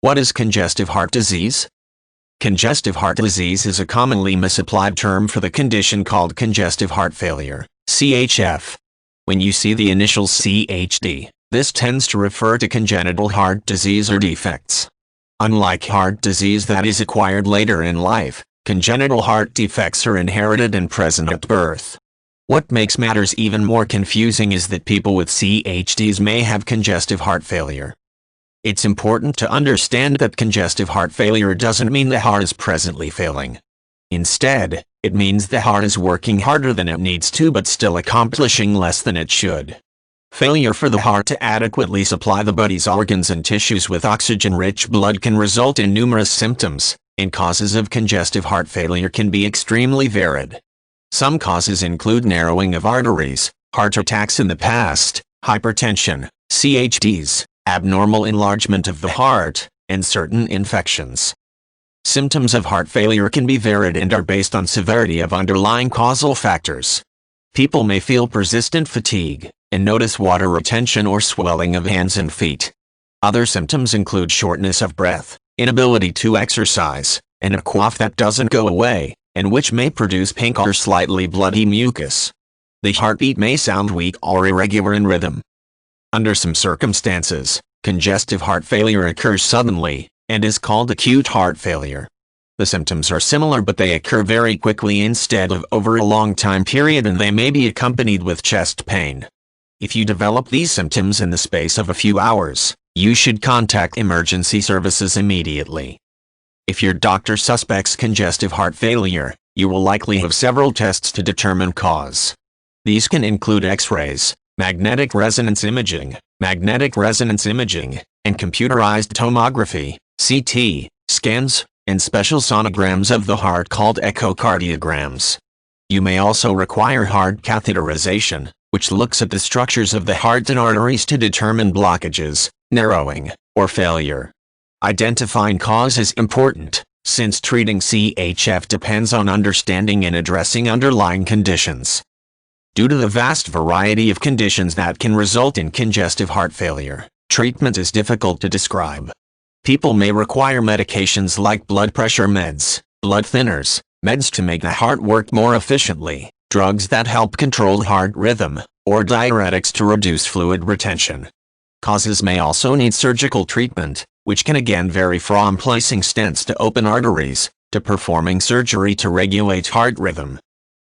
What is congestive heart disease? Congestive heart disease is a commonly misapplied term for the condition called congestive heart failure, CHF. When you see the initials CHD, this tends to refer to congenital heart disease or defects. Unlike heart disease that is acquired later in life, congenital heart defects are inherited and present at birth. What makes matters even more confusing is that people with CHDs may have congestive heart failure. It's important to understand that congestive heart failure doesn't mean the heart is presently failing. Instead, it means the heart is working harder than it needs to but still accomplishing less than it should. Failure for the heart to adequately supply the body's organs and tissues with oxygen-rich blood can result in numerous symptoms, and causes of congestive heart failure can be extremely varied. Some causes include narrowing of arteries, heart attacks in the past, hypertension, CHDs, abnormal enlargement of the heart, and certain infections. Symptoms of heart failure can be varied and are based on severity of underlying causal factors. People may feel persistent fatigue, and notice water retention or swelling of hands and feet. Other symptoms include shortness of breath, inability to exercise, and a cough that doesn't go away, and which may produce pink or slightly bloody mucus. The heartbeat may sound weak or irregular in rhythm. Under some circumstances, congestive heart failure occurs suddenly, and is called acute heart failure. The symptoms are similar but they occur very quickly instead of over a long time period, and they may be accompanied with chest pain. If you develop these symptoms in the space of a few hours, you should contact emergency services immediately. If your doctor suspects congestive heart failure, you will likely have several tests to determine cause. These can include X-rays, magnetic resonance imaging, and computerized tomography, CT, scans, and special sonograms of the heart called echocardiograms. You may also require heart catheterization, which looks at the structures of the heart and arteries to determine blockages, narrowing, or failure. Identifying cause is important, since treating CHF depends on understanding and addressing underlying conditions. Due to the vast variety of conditions that can result in congestive heart failure, treatment is difficult to describe. People may require medications like blood pressure meds, blood thinners, meds to make the heart work more efficiently, drugs that help control heart rhythm, or diuretics to reduce fluid retention. Causes may also need surgical treatment, which can again vary from placing stents to open arteries, to performing surgery to regulate heart rhythm.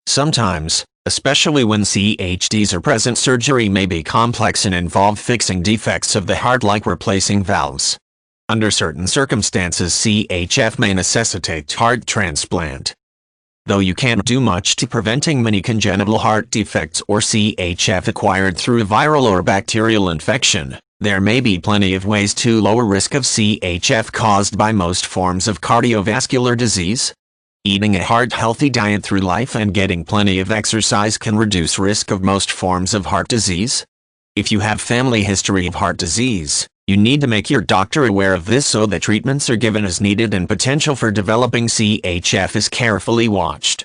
Sometimes, especially when CHDs are present, surgery may be complex and involve fixing defects of the heart like replacing valves. Under certain circumstances, CHF may necessitate heart transplant. Though you can't do much to preventing many congenital heart defects or CHF acquired through viral or bacterial infection, there may be plenty of ways to lower risk of CHF caused by most forms of cardiovascular disease. Eating a heart-healthy diet through life and getting plenty of exercise can reduce risk of most forms of heart disease. If you have family history of heart disease, you need to make your doctor aware of this so that treatments are given as needed and potential for developing CHF is carefully watched.